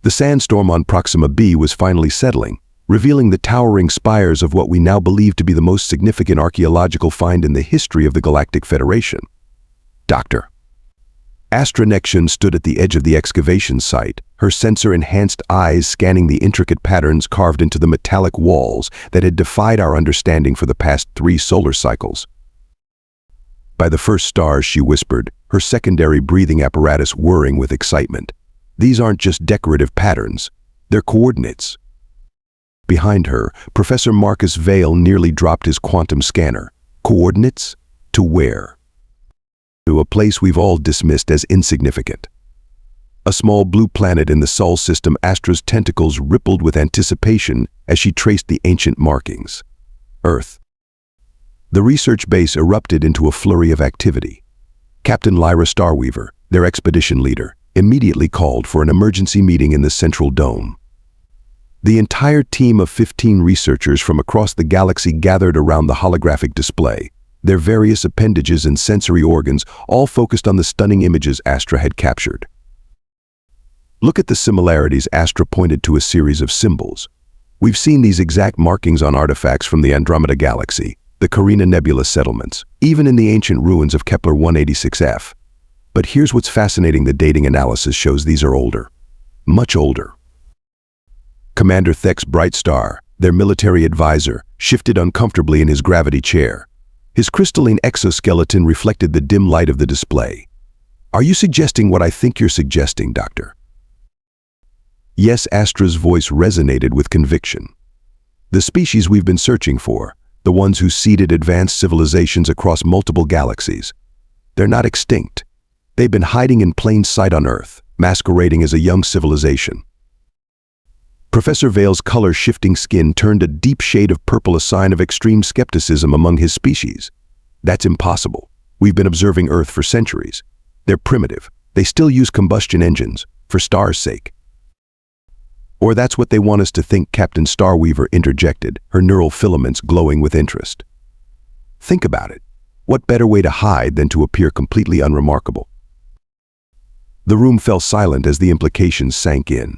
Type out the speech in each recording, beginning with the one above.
The sandstorm on Proxima b was finally settling, revealing the towering spires of what we now believe to be the most significant archaeological find in the history of the Galactic Federation. Dr. Astra Nexion stood at the edge of the excavation site, her sensor-enhanced eyes scanning the intricate patterns carved into the metallic walls that had defied our understanding for the past 3 solar cycles. By the first stars, she whispered, her secondary breathing apparatus whirring with excitement. These aren't just decorative patterns, they're coordinates. Behind her, Professor Marcus Vale nearly dropped his quantum scanner. Coordinates? To where? To a place we've all dismissed as insignificant. A small blue planet in the Sol system. Astra's tentacles rippled with anticipation as she traced the ancient markings. Earth. The research base erupted into a flurry of activity. Captain Lyra Starweaver, their expedition leader, immediately called for an emergency meeting in the central dome. The entire team of 15 researchers from across the galaxy gathered around the holographic display, their various appendages and sensory organs all focused on the stunning images Astra had captured. Look at the similarities. Astra pointed to a series of symbols. We've seen these exact markings on artifacts from the Andromeda Galaxy, the Carina Nebula settlements, even in the ancient ruins of Kepler 186f. But here's what's fascinating: the dating analysis shows these are older. Much older. Commander Thex Brightstar, their military advisor, shifted uncomfortably in his gravity chair. His crystalline exoskeleton reflected the dim light of the display. Are you suggesting what I think you're suggesting, Doctor? Yes, Astra's voice resonated with conviction. The species we've been searching for, the ones who seeded advanced civilizations across multiple galaxies, they're not extinct. They've been hiding in plain sight on Earth, masquerading as a young civilization. Professor Vale's color-shifting skin turned a deep shade of purple, a sign of extreme skepticism among his species. That's impossible. We've been observing Earth for centuries. They're primitive. They still use combustion engines, for stars' sake. Or that's what they want us to think, Captain Starweaver interjected, her neural filaments glowing with interest. Think about it. What better way to hide than to appear completely unremarkable? The room fell silent as the implications sank in.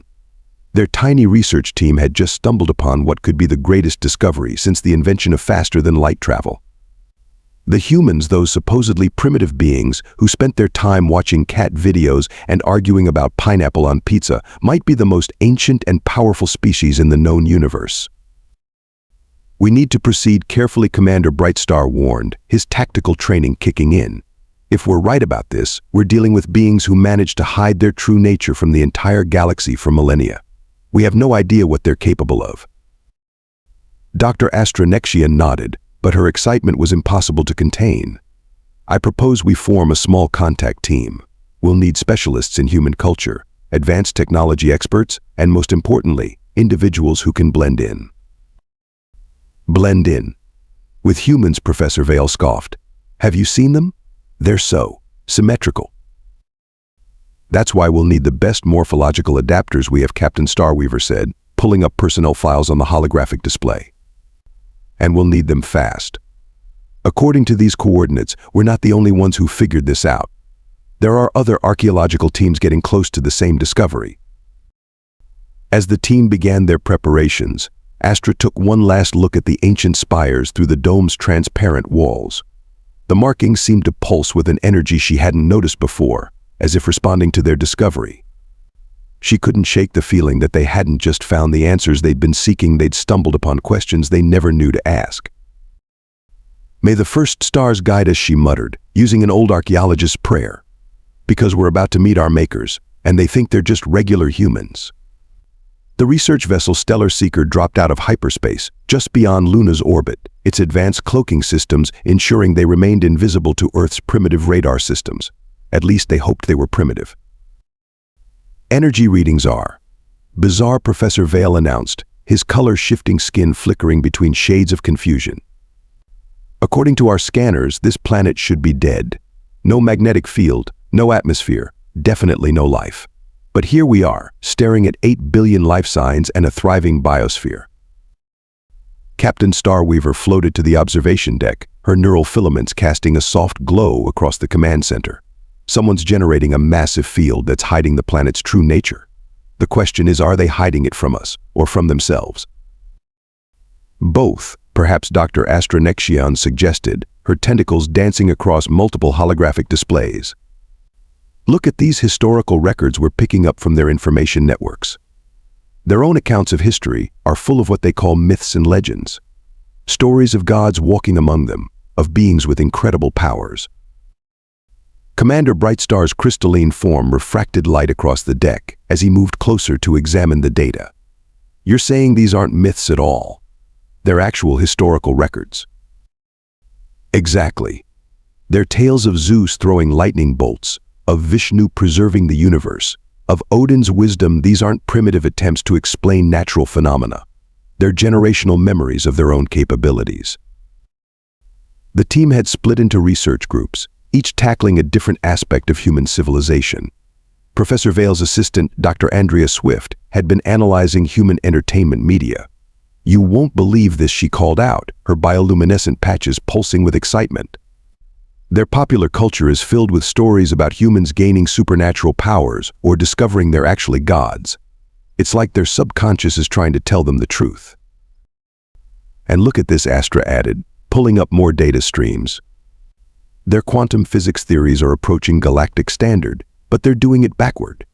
Their tiny research team had just stumbled upon what could be the greatest discovery since the invention of faster-than-light travel. The humans, those supposedly primitive beings who spent their time watching cat videos and arguing about pineapple on pizza, might be the most ancient and powerful species in the known universe. We need to proceed carefully, Commander Brightstar warned, his tactical training kicking in. If we're right about this, we're dealing with beings who managed to hide their true nature from the entire galaxy for millennia. We have no idea what they're capable of. Dr. Astra Nexion nodded, but her excitement was impossible to contain. I propose we form a small contact team. We'll need specialists in human culture, advanced technology experts, and most importantly, individuals who can blend in. Blend in. With humans, Professor Vale scoffed. Have you seen them? They're so symmetrical. That's why we'll need the best morphological adapters we have, Captain Starweaver said, pulling up personnel files on the holographic display. And we'll need them fast. According to these coordinates, we're not the only ones who figured this out. There are other archaeological teams getting close to the same discovery. As the team began their preparations, Astra took one last look at the ancient spires through the dome's transparent walls. The markings seemed to pulse with an energy she hadn't noticed before, as if responding to their discovery. She couldn't shake the feeling that they hadn't just found the answers they'd been seeking, they'd stumbled upon questions they never knew to ask. May the first stars guide us, she muttered, using an old archaeologist's prayer. Because we're about to meet our makers, and they think they're just regular humans. The research vessel Stellar Seeker dropped out of hyperspace, just beyond Luna's orbit, its advanced cloaking systems ensuring they remained invisible to Earth's primitive radar systems. At least they hoped they were primitive. Energy readings are bizarre, Professor Vale announced, his color-shifting skin flickering between shades of confusion. According to our scanners, this planet should be dead. No magnetic field, no atmosphere, definitely no life. But here we are, staring at 8 billion life signs and a thriving biosphere. Captain Starweaver floated to the observation deck, her neural filaments casting a soft glow across the command center. Someone's generating a massive field that's hiding the planet's true nature. The question is, are they hiding it from us or from themselves? Both, perhaps Dr. Nexion suggested, her tentacles dancing across multiple holographic displays. Look at these historical records we're picking up from their information networks. Their own accounts of history are full of what they call myths and legends. Stories of gods walking among them, of beings with incredible powers. Commander Brightstar's crystalline form refracted light across the deck as he moved closer to examine the data. You're saying these aren't myths at all? They're actual historical records. Exactly. They're tales of Zeus throwing lightning bolts, of Vishnu preserving the universe, of Odin's wisdom. These aren't primitive attempts to explain natural phenomena. They're generational memories of their own capabilities. The team had split into research groups, each tackling a different aspect of human civilization. Professor Vale's assistant, Dr. Andrea Swift, had been analyzing human entertainment media. "You won't believe this," she called out, her bioluminescent patches pulsing with excitement. Their popular culture is filled with stories about humans gaining supernatural powers or discovering they're actually gods. It's like their subconscious is trying to tell them the truth. And look at this, Astra added, pulling up more data streams. Their quantum physics theories are approaching galactic standard, but they're doing it backward.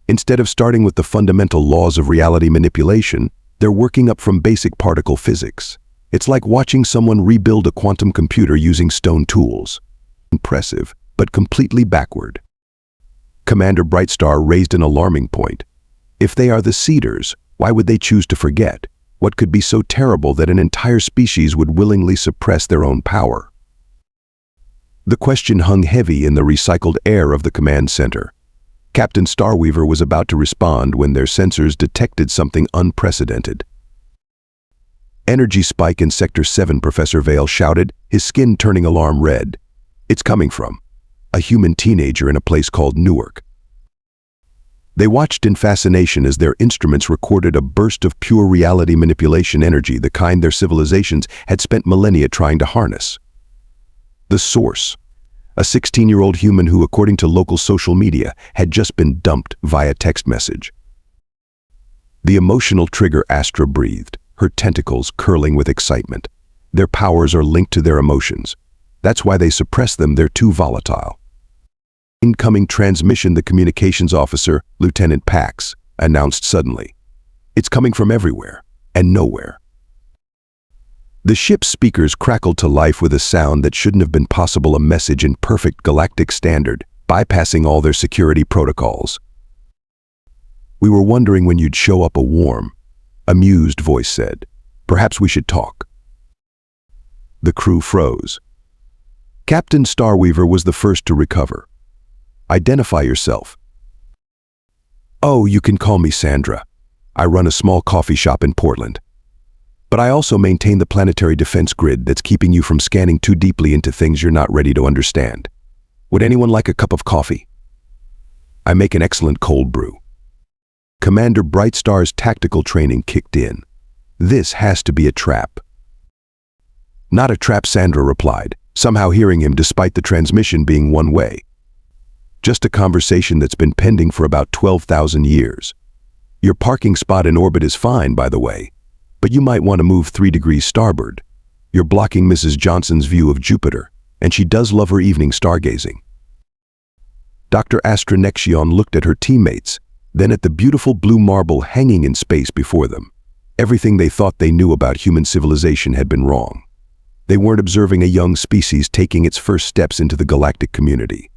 Instead of starting with the fundamental laws of reality manipulation, they're working up from basic particle physics. It's like watching someone rebuild a quantum computer using stone tools. Impressive, but completely backward. Commander Brightstar raised an alarming point. If they are the Seeders, why would they choose to forget? What could be so terrible that an entire species would willingly suppress their own power? The question hung heavy in the recycled air of the command center. Captain Starweaver was about to respond when their sensors detected something unprecedented. "Energy spike in Sector 7, Professor Vale shouted, his skin turning alarm red. "It's coming from a human teenager in a place called Newark." They watched in fascination as their instruments recorded a burst of pure reality manipulation energy, the kind their civilizations had spent millennia trying to harness. The source, a 16-year-old human who, according to local social media, had just been dumped via text message. The emotional trigger, Astra breathed, her tentacles curling with excitement. Their powers are linked to their emotions. That's why they suppress them, they're too volatile. "Incoming transmission," the communications officer, Lieutenant Pax, announced suddenly. "It's coming from everywhere and nowhere." The ship's speakers crackled to life with a sound that shouldn't have been possible, a message in perfect galactic standard, bypassing all their security protocols. "We were wondering when you'd show up," a warm, amused voice said. "Perhaps we should talk." The crew froze. Captain Starweaver was the first to recover. "Identify yourself." "Oh, you can call me Sandra. I run a small coffee shop in Portland. But I also maintain the planetary defense grid that's keeping you from scanning too deeply into things you're not ready to understand. Would anyone like a cup of coffee? I make an excellent cold brew." Commander Brightstar's tactical training kicked in. "This has to be a trap." "Not a trap," Sandra replied, somehow hearing him despite the transmission being one way. "Just a conversation that's been pending for about 12,000 years. Your parking spot in orbit is fine, by the way, but you might want to move 3 degrees starboard. You're blocking Mrs. Johnson's view of Jupiter, and she does love her evening stargazing." Dr. Nexion looked at her teammates, then at the beautiful blue marble hanging in space before them. Everything they thought they knew about human civilization had been wrong. They weren't observing a young species taking its first steps into the galactic community.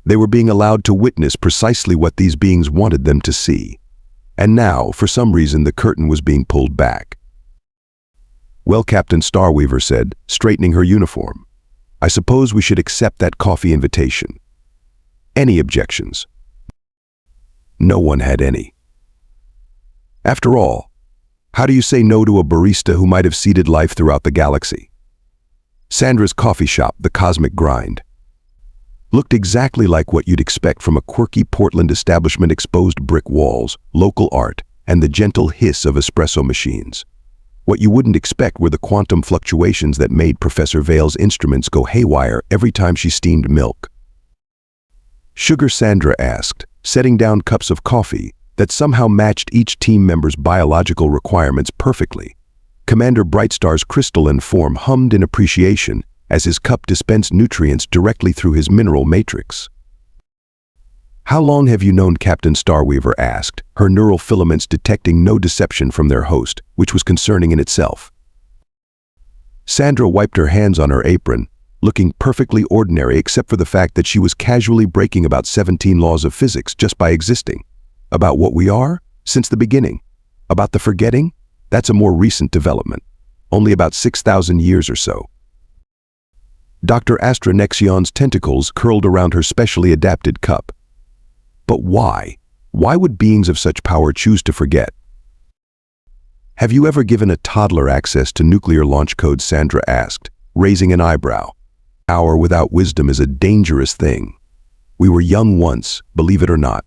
They were being allowed to witness precisely what these beings wanted them to see. And now, for some reason, the curtain was being pulled back. "Well," Captain Starweaver said, straightening her uniform, "I suppose we should accept that coffee invitation. Any objections?" No one had any. After all, how do you say no to a barista who might have seeded life throughout the galaxy? Sandra's coffee shop, the Cosmic Grind, looked exactly like what you'd expect from a quirky Portland establishment: exposed brick walls, local art, and the gentle hiss of espresso machines. What you wouldn't expect were the quantum fluctuations that made Professor Vale's instruments go haywire every time she steamed milk. "Sugar?" Sandra asked, setting down cups of coffee that somehow matched each team member's biological requirements perfectly. Commander Brightstar's crystalline form hummed in appreciation as his cup dispensed nutrients directly through his mineral matrix. "How long have you known Captain Starweaver?" asked, her neural filaments detecting no deception from their host, which was concerning in itself. Sandra wiped her hands on her apron, looking perfectly ordinary except for the fact that she was casually breaking about 17 laws of physics just by existing. About what we are? Since the beginning. About the forgetting? That's a more recent development. Only about 6,000 years or so. Dr. Astronexion's tentacles curled around her specially adapted cup. But why? Why would beings of such power choose to forget? "Have you ever given a toddler access to nuclear launch code?" Sandra asked, raising an eyebrow. "Power without wisdom is a dangerous thing. We were young once, believe it or not.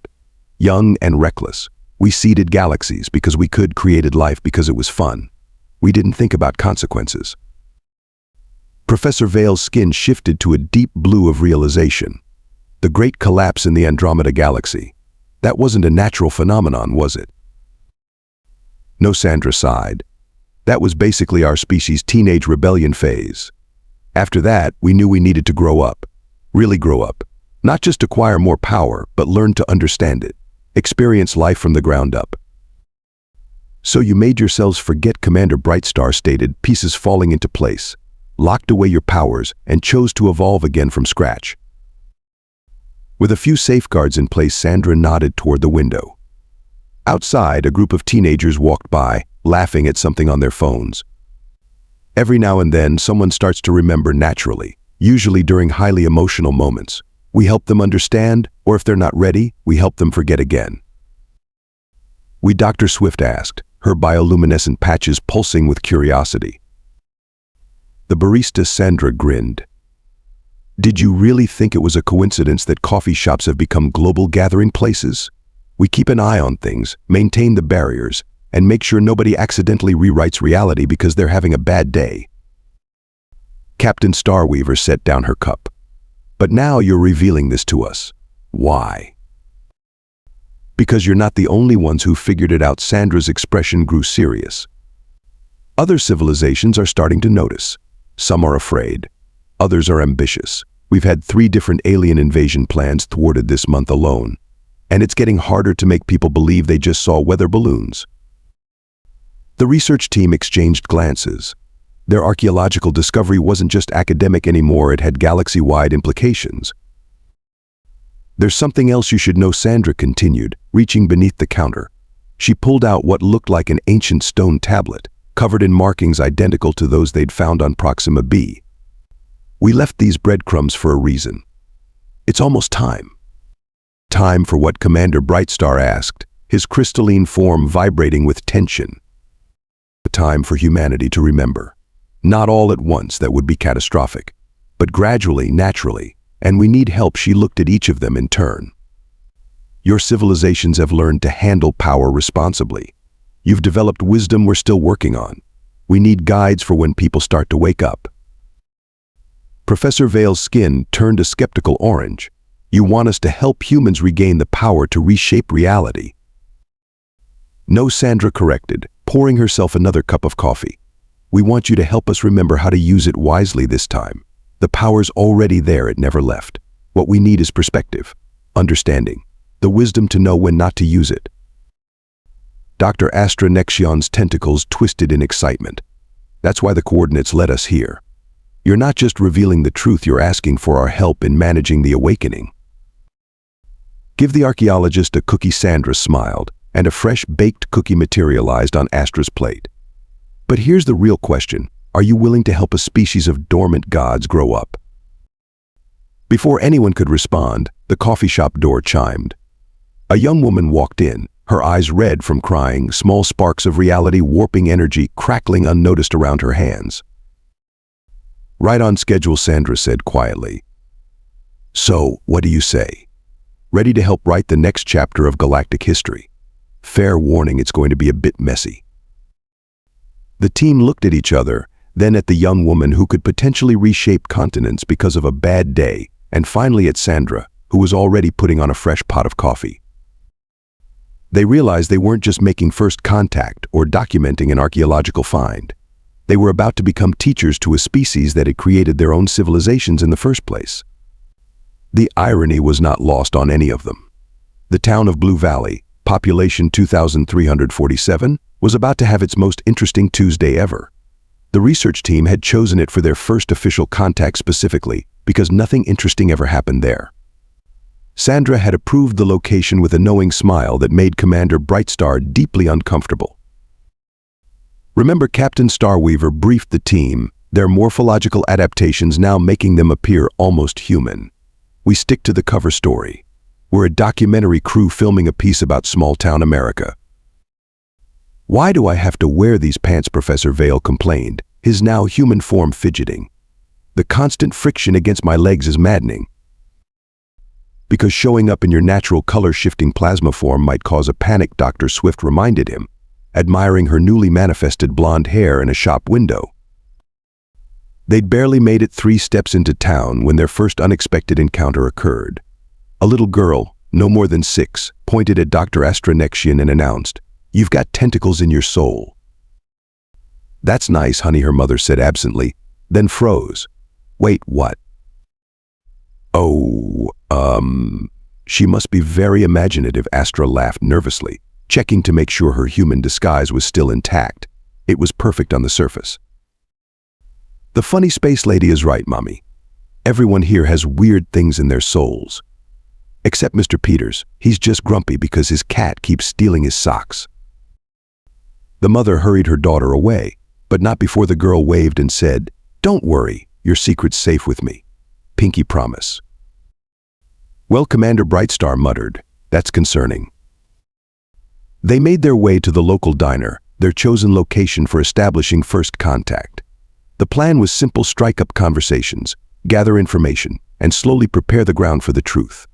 Young and reckless. We seeded galaxies because we could, created life because it was fun. We didn't think about consequences." Professor Vale's skin shifted to a deep blue of realization. The great collapse in the Andromeda galaxy. That wasn't a natural phenomenon, was it? No, Sandra sighed. That was basically our species' teenage rebellion phase. After that, we knew we needed to grow up. Really grow up. Not just acquire more power, but learn to understand it. Experience life from the ground up. "So you made yourselves forget," Commander Brightstar stated, pieces falling into place. "Locked away your powers and chose to evolve again from scratch." With a few safeguards in place, Sandra nodded toward the window. Outside, a group of teenagers walked by, laughing at something on their phones. Every now and then, someone starts to remember naturally, usually during highly emotional moments. We help them understand, or if they're not ready, we help them forget again. "We?" Dr. Swift asked, her bioluminescent patches pulsing with curiosity. The barista Sandra grinned. "Did you really think it was a coincidence that coffee shops have become global gathering places? We keep an eye on things, maintain the barriers, and make sure nobody accidentally rewrites reality because they're having a bad day." Captain Starweaver set down her cup. "But now you're revealing this to us. Why?" "Because you're not the only ones who figured it out." Sandra's expression grew serious. "Other civilizations are starting to notice. Some are afraid. Others are ambitious. We've had 3 different alien invasion plans thwarted this month alone. And it's getting harder to make people believe they just saw weather balloons." The research team exchanged glances. Their archaeological discovery wasn't just academic anymore, it had galaxy-wide implications. "There's something else you should know," Sandra continued, reaching beneath the counter. She pulled out what looked like an ancient stone tablet, covered in markings identical to those they'd found on Proxima b. "We left these breadcrumbs for a reason. It's almost time." "Time for what?" Commander Brightstar asked, his crystalline form vibrating with tension. "Time for humanity to remember. Not all at once, that would be catastrophic, but gradually, naturally, and we need help." She looked at each of them in turn. "Your civilizations have learned to handle power responsibly. You've developed wisdom we're still working on. We need guides for when people start to wake up." Professor Vale's skin turned a skeptical orange. "You want us to help humans regain the power to reshape reality?" "No," Sandra corrected, pouring herself another cup of coffee. "We want you to help us remember how to use it wisely this time. The power's already there, it never left. What we need is perspective, understanding, the wisdom to know when not to use it." Dr. Astronexion's tentacles twisted in excitement. "That's why the coordinates led us here. You're not just revealing the truth, you're asking for our help in managing the awakening." "Give the archaeologist a cookie," Sandra smiled, and a fresh baked cookie materialized on Astra's plate. "But here's the real question. Are you willing to help a species of dormant gods grow up?" Before anyone could respond, the coffee shop door chimed. A young woman walked in, her eyes red from crying, small sparks of reality warping energy crackling unnoticed around her hands. "Right on schedule," Sandra said quietly. "So, what do you say? Ready to help write the next chapter of galactic history? Fair warning, it's going to be a bit messy." The team looked at each other, then at the young woman who could potentially reshape continents because of a bad day, and finally at Sandra, who was already putting on a fresh pot of coffee. They realized they weren't just making first contact or documenting an archaeological find. They were about to become teachers to a species that had created their own civilizations in the first place. The irony was not lost on any of them. The town of Blue Valley, population 2,347, was about to have its most interesting Tuesday ever. The research team had chosen it for their first official contact specifically because nothing interesting ever happened there. Sandra had approved the location with a knowing smile that made Commander Brightstar deeply uncomfortable. Remember, Captain Starweaver briefed the team, their morphological adaptations now making them appear almost human. We stick to the cover story. We're a documentary crew filming a piece about small-town America. Why do I have to wear these pants? Professor Vale complained, his now human form fidgeting. The constant friction against my legs is maddening. Because showing up in your natural color-shifting plasma form might cause a panic, Dr. Swift reminded him, admiring her newly manifested blonde hair in a shop window. They'd barely made it 3 steps into town when their first unexpected encounter occurred. A little girl, no more than 6, pointed at Dr. Astronexian and announced, "You've got tentacles in your soul." "That's nice, honey," her mother said absently, then froze. "Wait, what?" "Oh, she must be very imaginative," Astra laughed nervously, checking to make sure her human disguise was still intact. It was perfect on the surface. "The funny space lady is right, Mommy. Everyone here has weird things in their souls. Except Mr. Peters. He's just grumpy because his cat keeps stealing his socks." The mother hurried her daughter away, but not before the girl waved and said, "Don't worry, your secret's safe with me. Pinky promise." "Well," Commander Brightstar muttered, "that's concerning." They made their way to the local diner, their chosen location for establishing first contact. The plan was simple: strike up conversations, gather information, and slowly prepare the ground for the truth.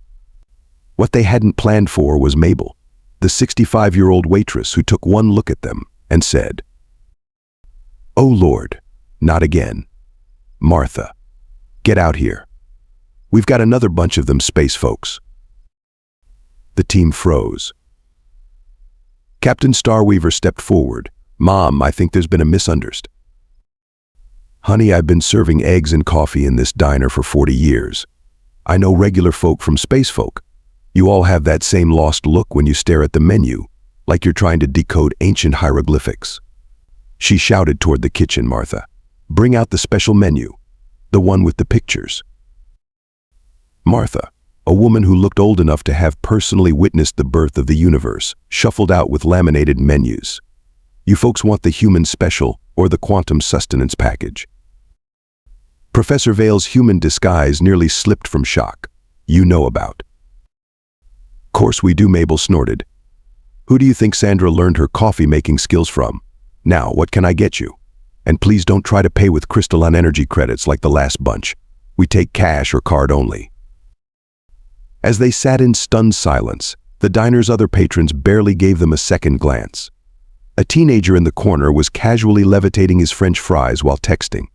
What they hadn't planned for was Mabel, the 65-year-old waitress who took one look at them and said, "Oh Lord, not again. Martha, get out here. We've got another bunch of them space folks." The team froze. Captain Starweaver stepped forward. "Mom, I think there's been a misunderstanding." "Honey, I've been serving eggs and coffee in this diner for 40 years. I know regular folk from space folk. You all have that same lost look when you stare at the menu, like you're trying to decode ancient hieroglyphics." She shouted toward the kitchen. "Martha, bring out the special menu, the one with the pictures." Martha, a woman who looked old enough to have personally witnessed the birth of the universe, shuffled out with laminated menus. "You folks want the human special or the quantum sustenance package?" Professor Vale's human disguise nearly slipped from shock. "You know about." "Course we do," Mabel snorted. "Who do you think Sandra learned her coffee-making skills from? Now, what can I get you? And please don't try to pay with crystalline energy credits like the last bunch. We take cash or card only." As they sat in stunned silence, the diner's other patrons barely gave them a second glance. A teenager in the corner was casually levitating his French fries while texting.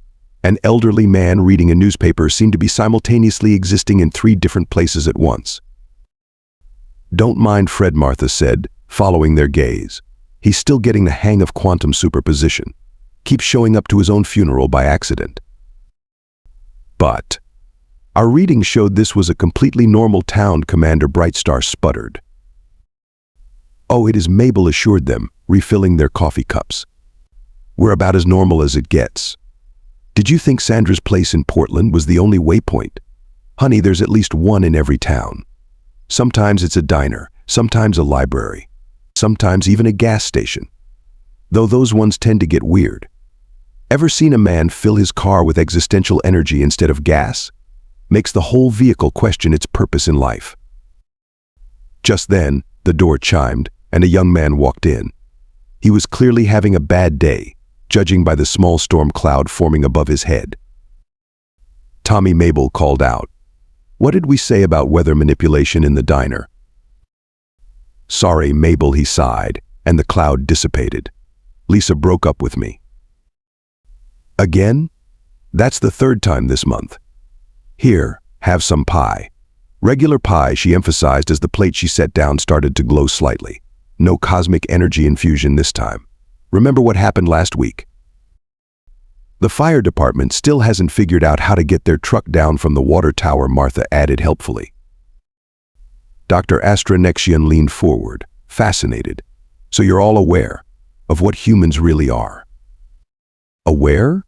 An elderly man reading a newspaper seemed to be simultaneously existing in 3 different places at once. "Don't mind Fred," Martha said, following their gaze. "He's still getting the hang of quantum superposition. Keeps showing up to his own funeral by accident." "But our reading showed this was a completely normal town," Commander Brightstar sputtered. "Oh, it is," Mabel assured them, refilling their coffee cups. "We're about as normal as it gets. Did you think Sandra's place in Portland was the only waypoint? Honey, there's at least one in every town. Sometimes it's a diner, sometimes a library, sometimes even a gas station. Though those ones tend to get weird. Ever seen a man fill his car with existential energy instead of gas? Makes the whole vehicle question its purpose in life." Just then, the door chimed, and a young man walked in. He was clearly having a bad day, judging by the small storm cloud forming above his head. "Tommy," Mabel called out. "What did we say about weather manipulation in the diner?" "Sorry, Mabel," he sighed, and the cloud dissipated. "Lisa broke up with me." "Again? That's the 3rd time this month. Here, have some pie." Regular pie, she emphasized as the plate she set down started to glow slightly. No cosmic energy infusion this time. Remember what happened last week? The fire department still hasn't figured out how to get their truck down from the water tower, Martha added helpfully. Dr. Nexian leaned forward, fascinated. So you're all aware of what humans really are? Aware?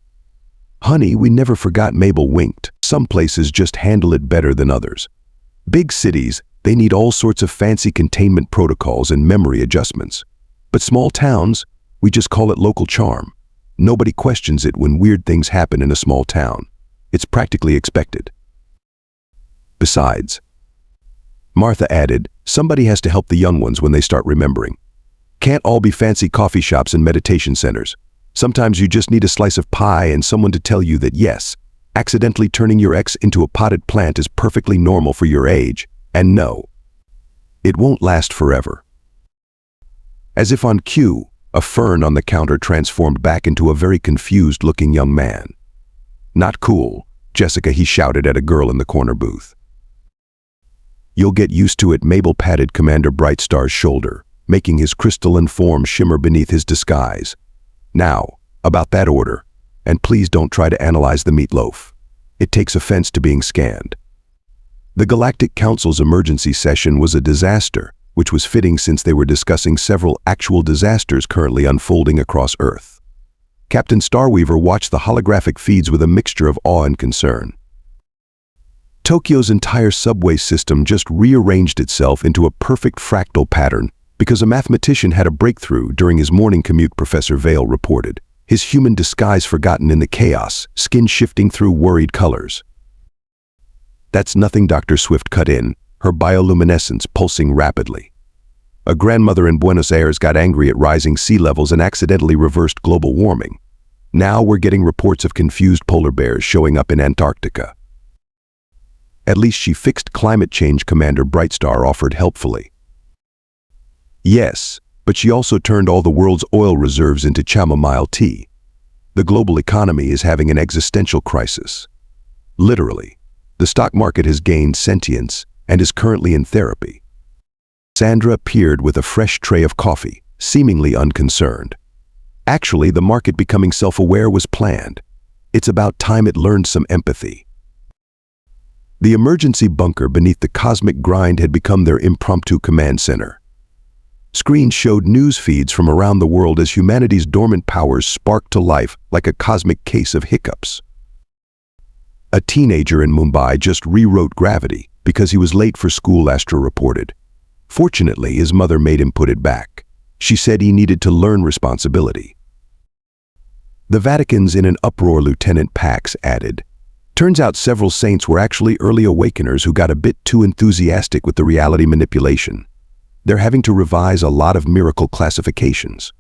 Honey, we never forgot. Mabel winked. Some places just handle it better than others. Big cities, they need all sorts of fancy containment protocols and memory adjustments. But small towns, we just call it local charm. Nobody questions it when weird things happen in a small town. It's practically expected. Besides, Martha added, somebody has to help the young ones when they start remembering. Can't all be fancy coffee shops and meditation centers. Sometimes you just need a slice of pie and someone to tell you that yes, accidentally turning your ex into a potted plant is perfectly normal for your age, and no, it won't last forever. As if on cue, a fern on the counter transformed back into a very confused-looking young man. Not cool, Jessica, he shouted at a girl in the corner booth. You'll get used to it, Mabel patted Commander Brightstar's shoulder, making his crystalline form shimmer beneath his disguise. Now, about that order, and please don't try to analyze the meatloaf. It takes offense to being scanned. The Galactic Council's emergency session was a disaster, which was fitting since they were discussing several actual disasters currently unfolding across Earth. Captain Starweaver watched the holographic feeds with a mixture of awe and concern. Tokyo's entire subway system just rearranged itself into a perfect fractal pattern because a mathematician had a breakthrough during his morning commute, Professor Vale reported, his human disguise forgotten in the chaos, skin shifting through worried colors. That's nothing, Dr. Swift cut in, her bioluminescence pulsing rapidly. A grandmother in Buenos Aires got angry at rising sea levels and accidentally reversed global warming. Now we're getting reports of confused polar bears showing up in Antarctica. At least she fixed climate change, Commander Brightstar offered helpfully. Yes, but she also turned all the world's oil reserves into chamomile tea. The global economy is having an existential crisis. Literally, the stock market has gained sentience and is currently in therapy. Sandra appeared with a fresh tray of coffee, seemingly unconcerned. Actually, the market becoming self-aware was planned. It's about time it learned some empathy. The emergency bunker beneath the cosmic grind had become their impromptu command center. Screens showed news feeds from around the world as humanity's dormant powers sparked to life like a cosmic case of hiccups. A teenager in Mumbai just rewrote gravity because he was late for school, Astra reported. Fortunately, his mother made him put it back. She said he needed to learn responsibility. The Vatican's in an uproar, Lieutenant Pax added. Turns out several saints were actually early awakeners who got a bit too enthusiastic with the reality manipulation. They're having to revise a lot of miracle classifications.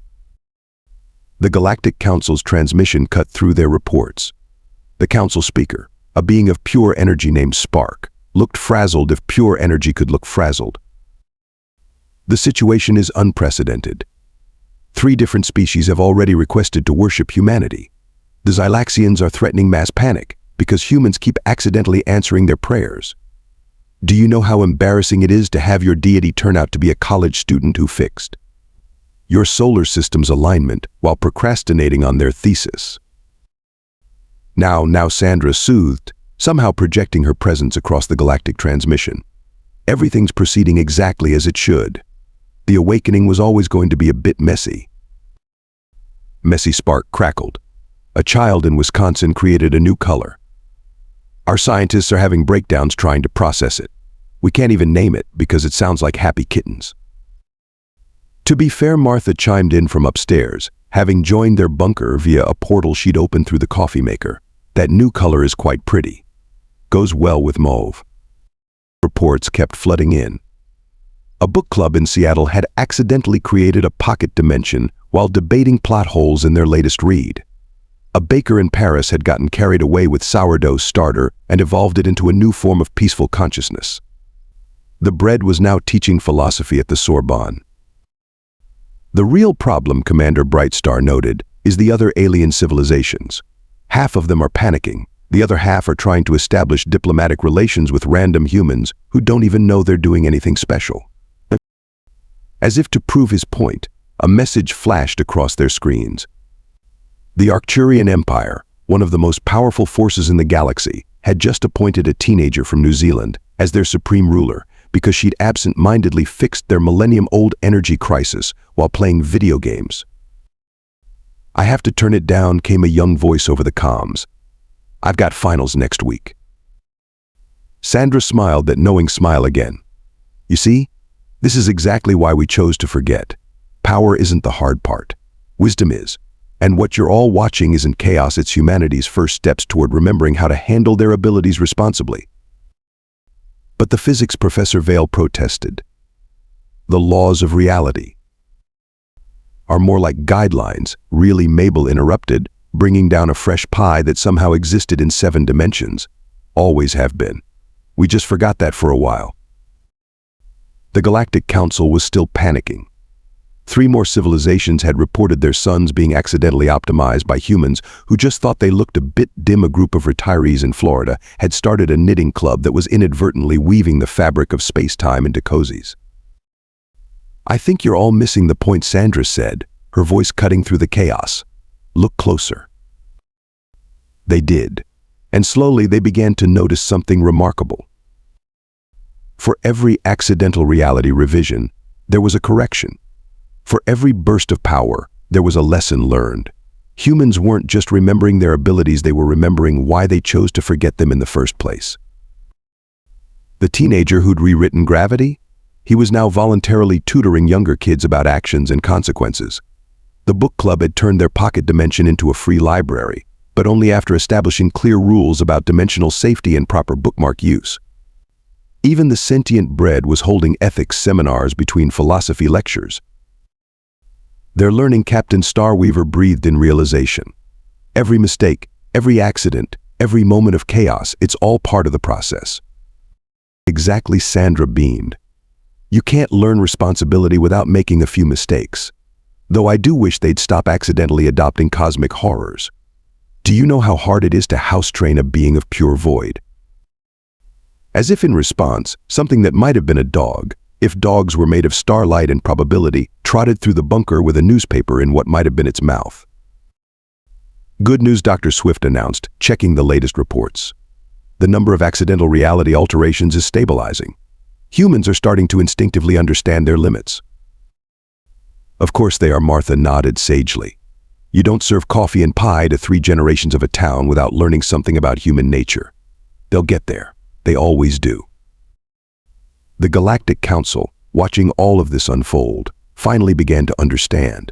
The Galactic Council's transmission cut through their reports. The council speaker, a being of pure energy named Spark, looked frazzled if pure energy could look frazzled. The situation is unprecedented. 3 different species have already requested to worship humanity. The Xylaxians are threatening mass panic because humans keep accidentally answering their prayers. Do you know how embarrassing it is to have your deity turn out to be a college student who fixed your solar system's alignment while procrastinating on their thesis? Now Sandra soothed, somehow projecting her presence across the galactic transmission. Everything's proceeding exactly as it should. The awakening was always going to be a bit messy. Messy, Spark crackled. A child in Wisconsin created a new color. Our scientists are having breakdowns trying to process it. We can't even name it because it sounds like happy kittens. To be fair, Martha chimed in from upstairs, having joined their bunker via a portal she'd opened through the coffee maker. That new color is quite pretty. Goes well with mauve. Reports kept flooding in. A book club in Seattle had accidentally created a pocket dimension while debating plot holes in their latest read. A baker in Paris had gotten carried away with sourdough starter and evolved it into a new form of peaceful consciousness. The bread was now teaching philosophy at the Sorbonne. The real problem, Commander Brightstar noted, is the other alien civilizations. Half of them are panicking, the other half are trying to establish diplomatic relations with random humans who don't even know they're doing anything special. As if to prove his point, a message flashed across their screens. The Arcturian Empire, one of the most powerful forces in the galaxy, had just appointed a teenager from New Zealand as their supreme ruler because she'd absent-mindedly fixed their millennium-old energy crisis while playing video games. "I have to turn it down," came a young voice over the comms. "I've got finals next week." Sandra smiled that knowing smile again. "You see, this is exactly why we chose to forget. Power isn't the hard part. Wisdom is. And what you're all watching isn't chaos, it's humanity's first steps toward remembering how to handle their abilities responsibly." But the physics professor Vale protested. "The laws of reality are more like guidelines," really Mabel interrupted, bringing down a fresh pie that somehow existed in 7 dimensions. "Always have been. We just forgot that for a while." The Galactic Council was still panicking. 3 more civilizations had reported their suns being accidentally optimized by humans who just thought they looked a bit dim. A group of retirees in Florida had started a knitting club that was inadvertently weaving the fabric of space-time into cozies. "I think you're all missing the point," Sandra said, her voice cutting through the chaos. "Look closer." They did, and slowly they began to notice something remarkable. For every accidental reality revision, there was a correction. For every burst of power, there was a lesson learned. Humans weren't just remembering their abilities, they were remembering why they chose to forget them in the first place. The teenager who'd rewritten gravity? He was now voluntarily tutoring younger kids about actions and consequences. The book club had turned their pocket dimension into a free library, but only after establishing clear rules about dimensional safety and proper bookmark use. Even the sentient bread was holding ethics seminars between philosophy lectures. Their learning Captain Starweaver breathed in realization. Every mistake, every accident, every moment of chaos, it's all part of the process. Exactly, Sandra beamed. You can't learn responsibility without making a few mistakes. Though I do wish they'd stop accidentally adopting cosmic horrors. Do you know how hard it is to house-train a being of pure void? As if in response, something that might have been a dog, if dogs were made of starlight and probability, trotted through the bunker with a newspaper in what might have been its mouth. "Good news," Dr. Swift announced, checking the latest reports. "The number of accidental reality alterations is stabilizing. Humans are starting to instinctively understand their limits." "Of course they are," Martha nodded sagely. "You don't serve coffee and pie to 3 generations of a town without learning something about human nature. They'll get there. They always do." The Galactic Council, watching all of this unfold, finally began to understand.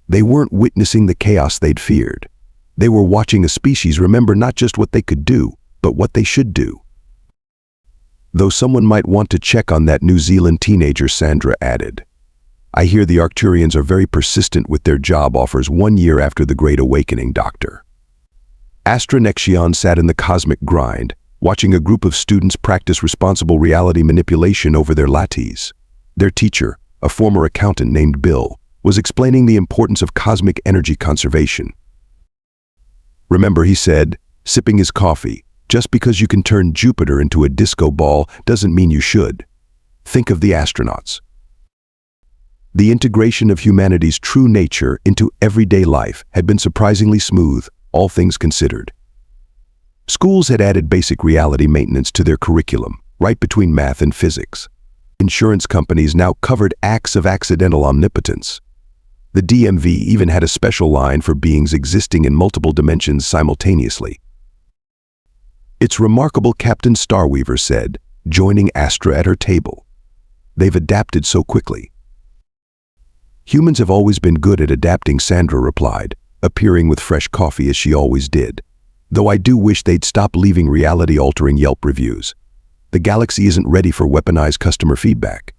They weren't witnessing the chaos they'd feared. They were watching a species remember not just what they could do, but what they should do. "Though someone might want to check on that New Zealand teenager," Sandra added. "I hear the Arcturians are very persistent with their job offers 1 year after the Great Awakening, Doctor." Astra Nexion sat in the cosmic grind, watching a group of students practice responsible reality manipulation over their lattes. Their teacher, a former accountant named Bill, was explaining the importance of cosmic energy conservation. "Remember," he said, sipping his coffee, "just because you can turn Jupiter into a disco ball doesn't mean you should. Think of the astronauts." The integration of humanity's true nature into everyday life had been surprisingly smooth, all things considered. Schools had added basic reality maintenance to their curriculum, right between math and physics. Insurance companies now covered acts of accidental omnipotence. The DMV even had a special line for beings existing in multiple dimensions simultaneously. "It's remarkable," Captain Starweaver said, joining Astra at her table. "They've adapted so quickly." "Humans have always been good at adapting," Sandra replied, appearing with fresh coffee as she always did. "Though I do wish they'd stop leaving reality-altering Yelp reviews. The galaxy isn't ready for weaponized customer feedback."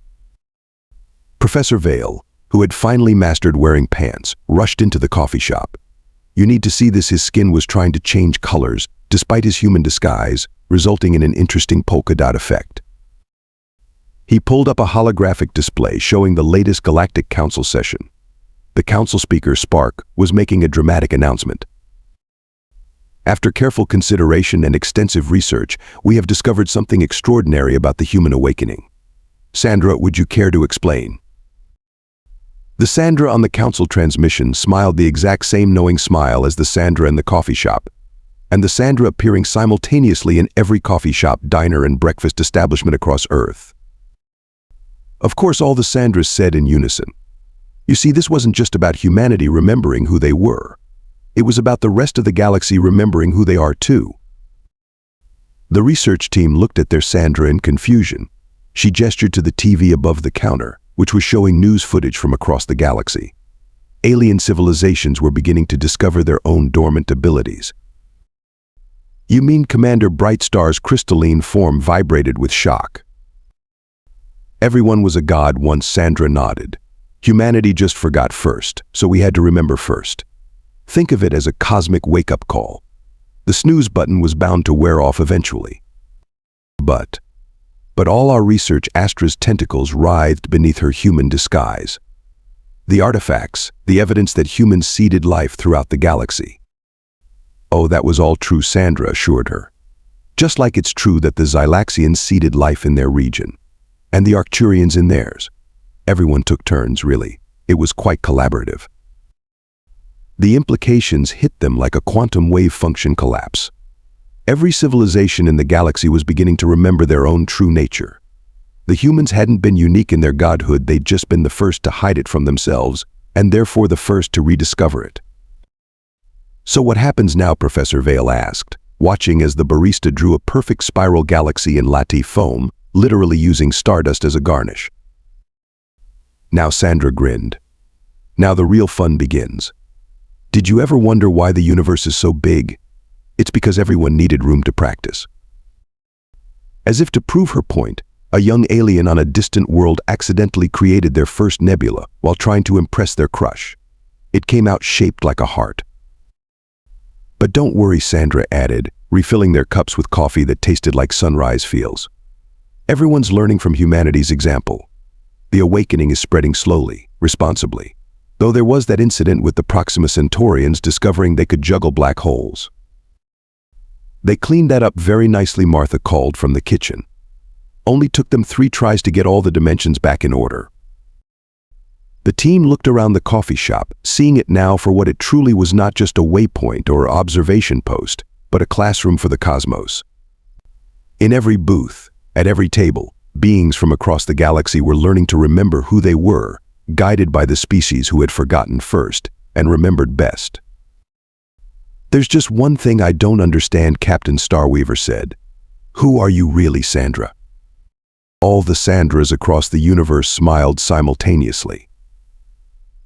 Professor Vale, who had finally mastered wearing pants, rushed into the coffee shop. "You need to see this." His skin was trying to change colors, despite his human disguise, resulting in an interesting polka dot effect. He pulled up a holographic display showing the latest Galactic Council session. The council speaker, Spark, was making a dramatic announcement. "After careful consideration and extensive research, we have discovered something extraordinary about the human awakening. Sandra, would you care to explain?" The Sandra on the council transmission smiled the exact same knowing smile as the Sandra in the coffee shop, and the Sandra appearing simultaneously in every coffee shop, diner, and breakfast establishment across Earth. Of course, all the Sandras said in unison. You see, this wasn't just about humanity remembering who they were. It was about the rest of the galaxy remembering who they are too. The research team looked at their Sandra in confusion. She gestured to the TV above the counter, which was showing news footage from across the galaxy. Alien civilizations were beginning to discover their own dormant abilities. You mean Commander Brightstar's crystalline form vibrated with shock? Everyone was a god once, Sandra nodded. Humanity just forgot first, so we had to remember first. Think of it as a cosmic wake-up call. The snooze button was bound to wear off eventually. But all our research, Astra's tentacles writhed beneath her human disguise. The artifacts, the evidence that humans seeded life throughout the galaxy. Oh, that was all true, Sandra assured her. Just like it's true that the Xylaxians seeded life in their region, and the Arcturians in theirs. Everyone took turns, really. It was quite collaborative. The implications hit them like a quantum wave function collapse. Every civilization in the galaxy was beginning to remember their own true nature. The humans hadn't been unique in their godhood, they'd just been the first to hide it from themselves, and therefore the first to rediscover it. So what happens now? Professor Vale asked, watching as the Barista drew a perfect spiral galaxy in latte foam, literally using stardust as a garnish. Now Sandra grinned. Now the real fun begins. Did you ever wonder why the universe is so big? It's because everyone needed room to practice. As if to prove her point, a young alien on a distant world accidentally created their first nebula while trying to impress their crush. It came out shaped like a heart. But don't worry, Sandra added, refilling their cups with coffee that tasted like sunrise feels. Everyone's learning from humanity's example. The awakening is spreading slowly, responsibly, though there was that incident with the Proxima Centaurians discovering they could juggle black holes. They cleaned that up very nicely, Martha called from the kitchen. Only took them 3 tries to get all the dimensions back in order. The team looked around the coffee shop, seeing it now for what it truly was, not just a waypoint or observation post, but a classroom for the cosmos. In every booth, at every table, beings from across the galaxy were learning to remember who they were, guided by the species who had forgotten first and remembered best. There's just one thing I don't understand, Captain Starweaver said. Who are you really, Sandra? All the Sandras across the universe smiled simultaneously.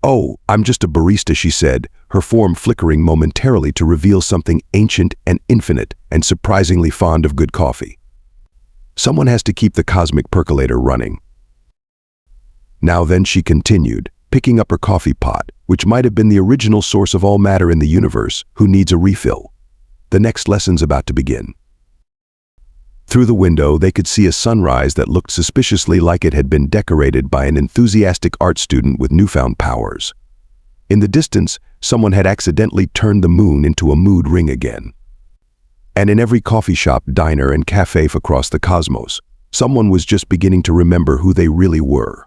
Oh, I'm just a barista, she said, her form flickering momentarily to reveal something ancient and infinite and surprisingly fond of good coffee. Someone has to keep the cosmic percolator running. Now then, she continued, picking up her coffee pot, which might have been the original source of all matter in the universe, who needs a refill. The next lesson's about to begin. Through the window, they could see a sunrise that looked suspiciously like it had been decorated by an enthusiastic art student with newfound powers. In the distance, someone had accidentally turned the moon into a mood ring again. And in every coffee shop, diner, and cafe across the cosmos, someone was just beginning to remember who they really were.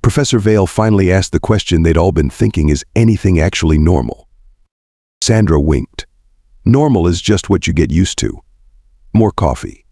Professor Vale finally asked the question they'd all been thinking: is anything actually normal? Sandra winked. Normal is just what you get used to. More coffee.